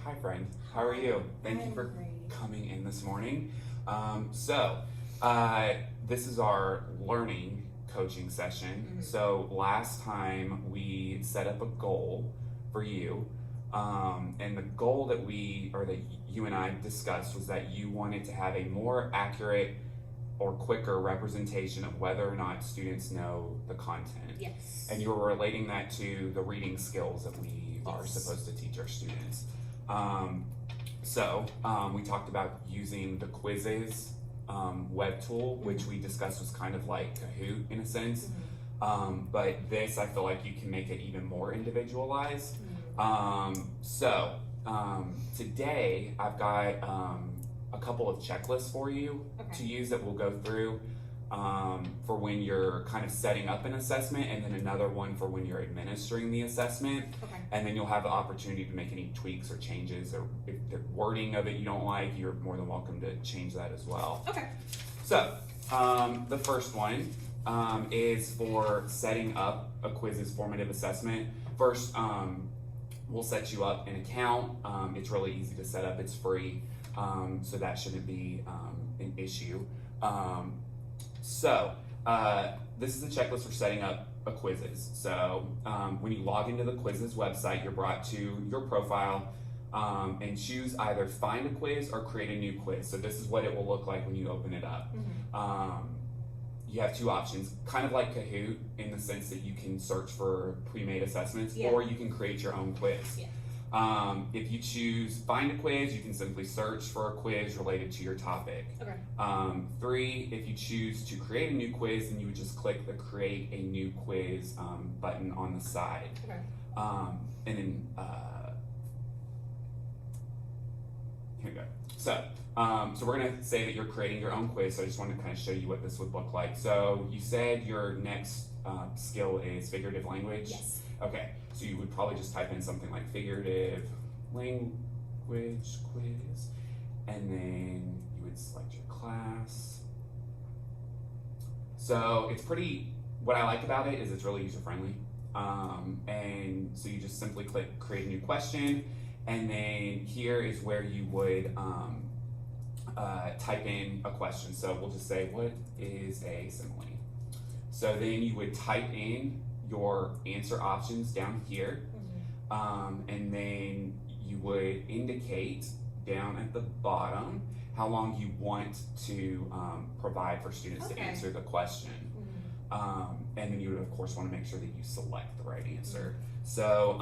Hi, friend. How are you? Thank you I'm for great. coming in this morning. This is our learning coaching session. Mhm. So, last time we set up a goal for you. And the goal that you and I discussed was that you wanted to have a more accurate or quicker representation of whether or not students know the content. Yes. And you were relating that to the reading skills that we are Yes. supposed to teach our students. We talked about using the quizzes web tool, which we discussed was kind of like Kahoot in a sense. But this, I feel like you can make it even more individualized. Today I've got a couple of checklists for you to use that we'll go through for when you're kind of setting up an assessment, and then another one for when you're administering the assessment. And then you'll have the opportunity to make any tweaks or changes, or if the wording of it you don't like, you're more than welcome to change that as well. So, the first one is for setting up a quizzes formative assessment. First, we'll set you up an account. It's really easy to set up, it's free, so that shouldn't be an issue. This is a checklist for setting up a quizzes. So when you log into the quizzes website, you're brought to your profile and choose either find a quiz or create a new quiz. So this is what it will look like when you open it up. You have two options, kind of like Kahoot in the sense that you can search for pre-made assessments, or you can create your own quiz. If you choose find a quiz, you can simply search for a quiz related to your topic. 3, if you choose to create a new quiz, then you would just click the create a new quiz button on the side. And then here we go. So we're gonna say that you're creating your own quiz. So I just wanted to kind of show you what this would look like. So you said your next skill is figurative language. Yes. Okay, so you would probably just type in something like figurative language quiz, and then you would select your class. So it's what I like about it is it's really user friendly. And so you just simply click create a new question, and then here is where you would type in a question. So we'll just say, what is a simile? So then you would type in your answer options down here, and then you would indicate down at the bottom how long you want to provide for students to answer the question. And then you would of course want to make sure that you select the right answer. So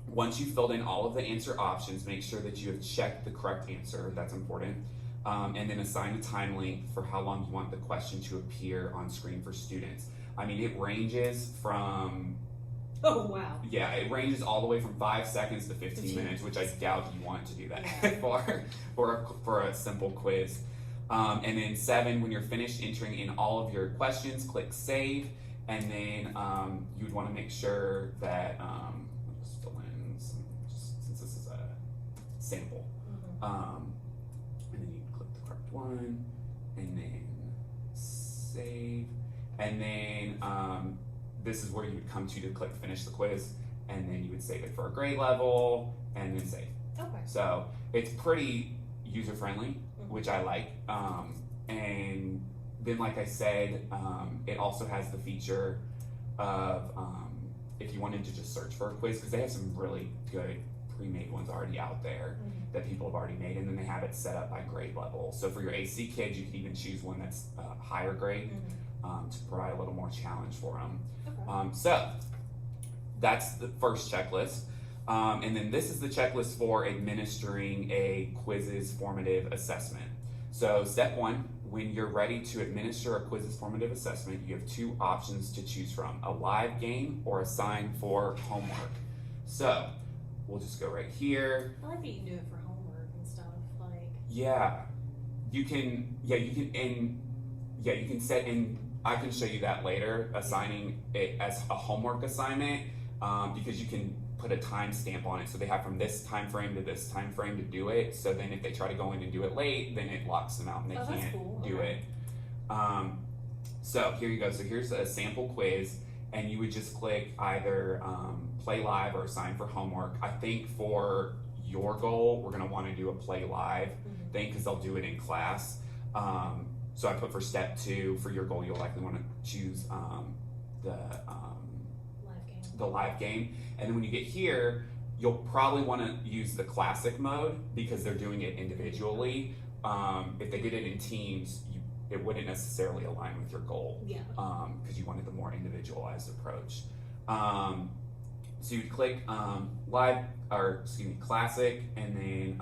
once you've filled in all of the answer options, make sure that you have checked the correct answer, that's important. And then assign a time length for how long you want the question to appear on screen for students. I mean, it ranges from... Oh, wow. Yeah, it ranges all the way from 5 seconds to 15 minutes, which I doubt you want to do that for a simple quiz. And then 7, when you're finished entering in all of your questions, click save, and then you would want to make sure that, I'll just fill in some, just since this is a sample. And then you click the correct one, and then save. And then this is where you would come to click finish the quiz, and then you would save it for a grade level, and then save. So it's pretty user friendly, which I like. And then, like I said, it also has the feature of if you wanted to just search for a quiz, because they have some really good pre-made ones already out there that people have already made, and then they have it set up by grade level. So for your AC kids, you can even choose one that's higher grade. To provide a little more challenge for them. So that's the first checklist. And then this is the checklist for administering a quizzes formative assessment. So step 1, when you're ready to administer a quizzes formative assessment, you have 2 options to choose from, a live game or a sign for homework. So we'll just go right here. I like that you can do it for homework and stuff, like... You can set in, I can show you that later, assigning it as a homework assignment, because you can put a time stamp on it. So they have from this time frame to this time frame to do it. So then if they try to go in and do it late, then it locks them out and they can't do it. So here you go. So here's a sample quiz, and you would just click either play live or assign for homework. I think for your goal, we're gonna wanna do a play live thing, cause they'll do it in class. So I put for step 2, for your goal, you'll likely wanna choose, Live game. the live game. And then when you get here, you'll probably wanna use the classic mode, because they're doing it individually. If they did it in teams, it wouldn't necessarily align with your goal. Yeah. Because you wanted the more individualized approach. So you'd click classic, and then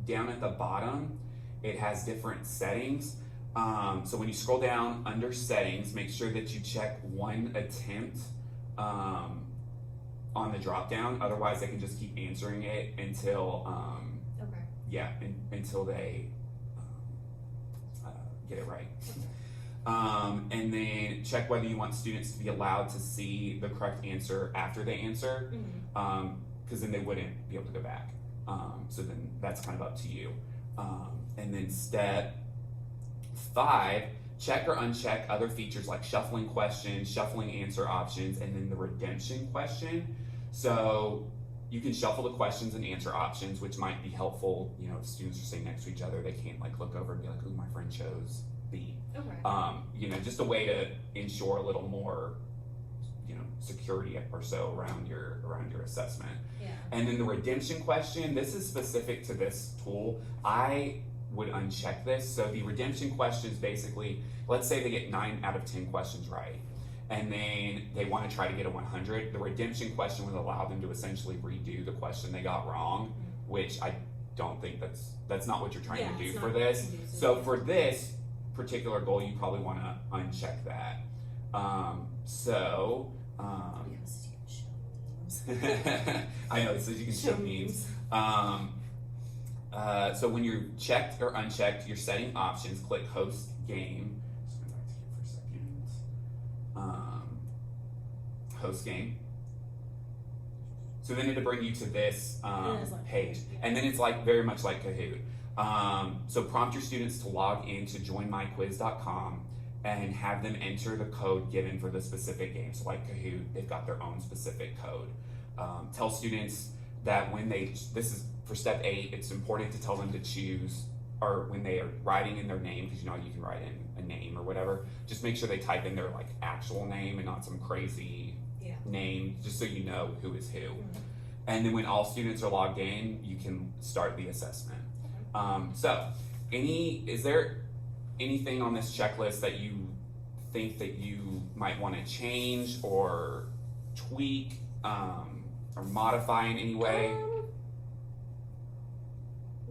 down at the bottom, it has different settings. So when you scroll down under settings, make sure that you check 1 attempt on the drop down. Otherwise, they can just keep answering it until Okay. until they get it right. And then check whether you want students to be allowed to see the correct answer after they answer, because then they wouldn't be able to go back. So then that's kind of up to you. And then step 5, check or uncheck other features like shuffling questions, shuffling answer options, and then the redemption question. So you can shuffle the questions and answer options, which might be helpful. You know, if students are sitting next to each other, they can't like look over and be like, "Ooh, my friend chose B." Okay. You know, just a way to ensure a little more, you know, security or so around your assessment. Yeah. And then the redemption question, this is specific to this tool. I would uncheck this. So the redemption question is basically, let's say they get 9 out of 10 questions right, and then they want to try to get a 100. The redemption question would allow them to essentially redo the question they got wrong, which I don't think that's not what you're trying to do it's for not this. conducive. So for this particular goal, you probably want to uncheck that. Because you can show memes. I know, it says you can show memes. So when you're checked or unchecked your setting options, click host game. Just go back to here for a second. Host game. So then it'll bring you to this It is like page. Kahoot, yeah. And then it's like very much like Kahoot. So prompt your students to log in to joinmyquiz.com and have them enter the code given for the specific game. So like Kahoot, they've got their own specific code. Tell students that when this is for step 8, it's important to tell them to choose, or when they are writing in their name, because you know you can write in a name or whatever, just make sure they type in their like actual name and not some crazy name, just so you know who is who. And then when all students are logged in, you can start the assessment. So is there anything on this checklist that you think that you might want to change or tweak or modify in any way?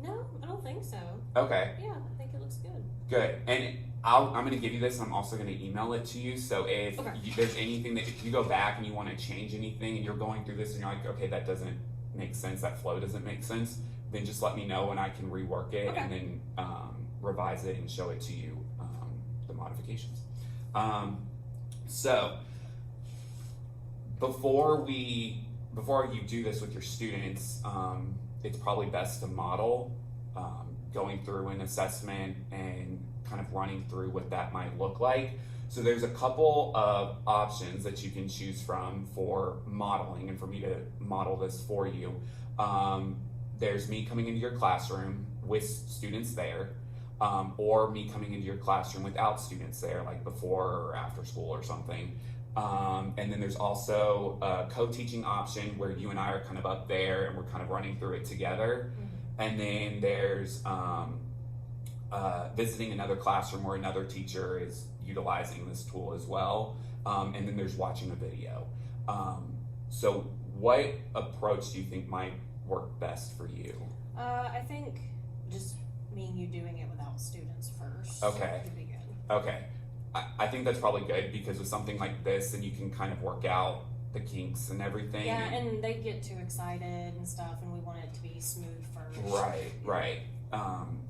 No, I don't think so. Okay, Yeah, I think it looks good. good. And I'm going to give you this, and I'm also going to email it to you. So if there's anything if you go back and you want to change anything and you're going through this and you're like, okay, that doesn't make sense, that flow doesn't make sense, then just let me know and I can rework it and then revise it and show it to you, the modifications. So before you do this with your students, it's probably best to model going through an assessment and kind of running through what that might look like. So there's a couple of options that you can choose from for modeling and for me to model this for you. There's me coming into your classroom with students there, or me coming into your classroom without students there, like before or after school or something. And then there's also a co-teaching option where you and I are kind of up there and we're kind of running through it together. And then there's visiting another classroom where another teacher is utilizing this tool as well. And then there's watching a video. So what approach do you think might work best for you? I think just me and you doing it without students first. Okay. Would be good. Okay. I think that's probably good, because with something like this, then you can kind of work out the kinks and everything. Yeah, and they get too excited and stuff, and we want it to be smooth first. Right.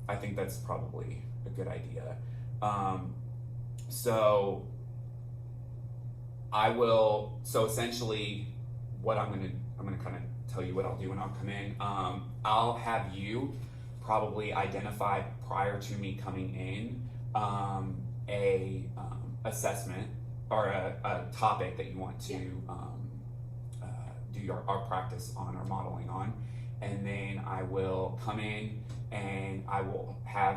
I think that's probably a good idea. So essentially what I'm gonna kind of tell you what I'll do when I'll come in. I'll have you probably identify prior to me coming in a assessment or a topic that you want to do our practice on or modeling on, and then I will come in and I will have,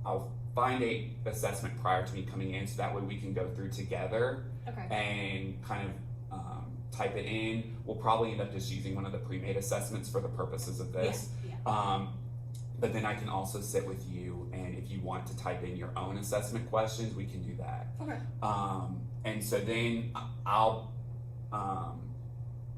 I'll find a assessment prior to me coming in, so that way we can go through together Okay. and kind of type it in. We'll probably end up just using one of the pre-made assessments for the purposes of this. Yeah. But then I can also sit with you, and if you want to type in your own assessment questions, we can do that. Okay. And so then I'll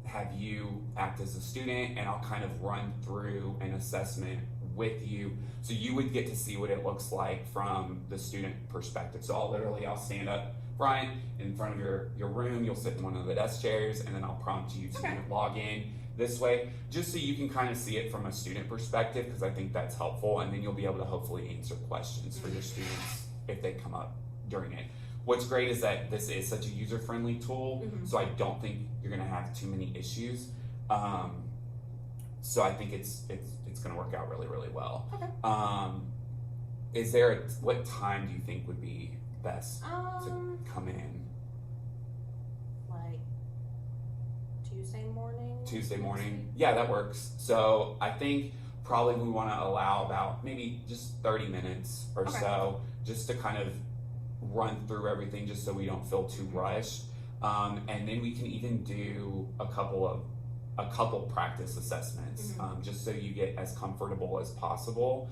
have you act as a student, and I'll kind of run through an assessment with you, so you would get to see what it looks like from the student perspective. So I'll stand up front in front of your room, you'll sit in one of the desk chairs, and then I'll prompt you to Okay. log in this way, just so you can kind of see it from a student perspective, because I think that's helpful, and then you'll be able to hopefully answer questions for your students if they come up during it. What's great is that this is such a user-friendly tool, Mhm. so I don't think you're gonna have too many issues. So I think it's gonna work out really, really well. Okay. What time do you think would be best to come in? Like Tuesday morning? Tuesday next morning? week? Yeah, that works. So I think probably we wanna allow about maybe just 30 minutes or Okay. so, just to kind of run through everything, just so we don't feel too rushed. And then we can even do a couple practice assessments, just so you get as comfortable as possible.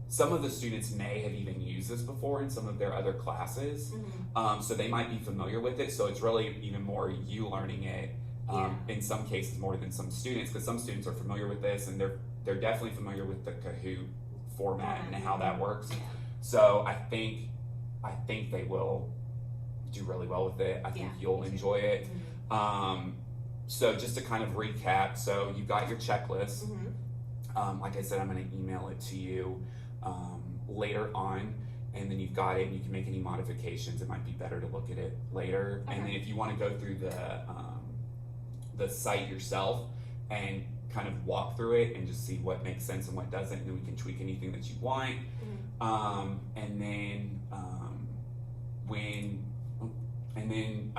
Some of the students may have even used this before in some of their other classes, so they might be familiar with it. So it's really even more you learning it, in some cases more than some students, because some students are familiar with this, and they're definitely familiar with the Kahoot format and how that works. Yeah. So I think they will do really well with it. I think Yeah, you'll me too. enjoy it. So just to kind of recap, so you got your checklist. Like I said, I'm going to email it to you later on, and then you've got it, and you can make any modifications. It might be better to look at it later. Okay. And then if you want to go through the site yourself and kind of walk through it and just see what makes sense and what doesn't, and then we can tweak anything that you want. And then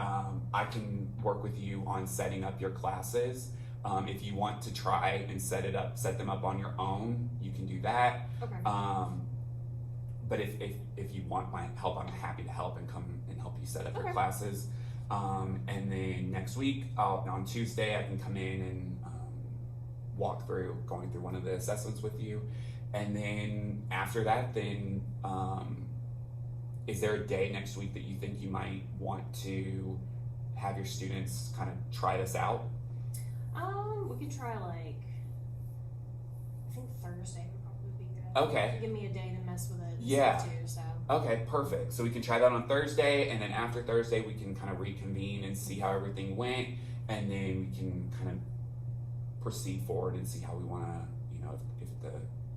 I can work with you on setting up your classes. If you want to try and set them up on your own, you can do that. Okay. But if you want my help, I'm happy to help and come and help you set up your Okay. classes. And then next week, on Tuesday, I can come in and walk through going through one of the assessments with you. And then after that, then is there a day next week that you think you might want to have your students kind of try this out? We could try I think Thursday would probably be good. Okay. Give me a day to mess with it. and Yeah. stuff too, so. Okay, perfect. So we can try that on Thursday, and then after Thursday, we can kind of reconvene and see how everything went, and then we can kind of proceed forward and see how we want to,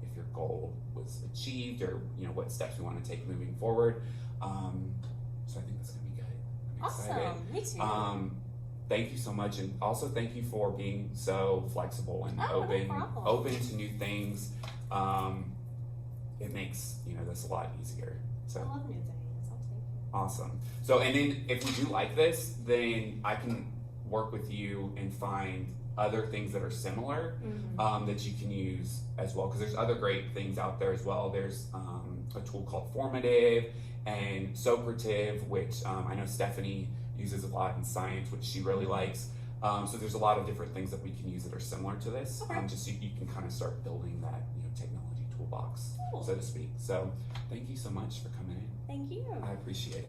if your goal was achieved, or what steps we want to take moving forward. So I think that's gonna be good. I'm excited. Awesome. Me too. Thank you so much, and also thank you for being so flexible and Oh, no problem. open to new things. It makes this a lot easier. So I love new things. I'll take it. awesome. So, and then if we do like this, then I can work with you and find other things that are similar that you can use as well, because there's other great things out there as well. There's a tool called Formative and Socrative, which I know Stephanie uses a lot in science, which she really likes. So there's a lot of different things that we can use that are similar to this, Okay. just so you can kind of start building that technology toolbox, Cool. so to speak. So thank you so much for coming in. Thank you. I appreciate it.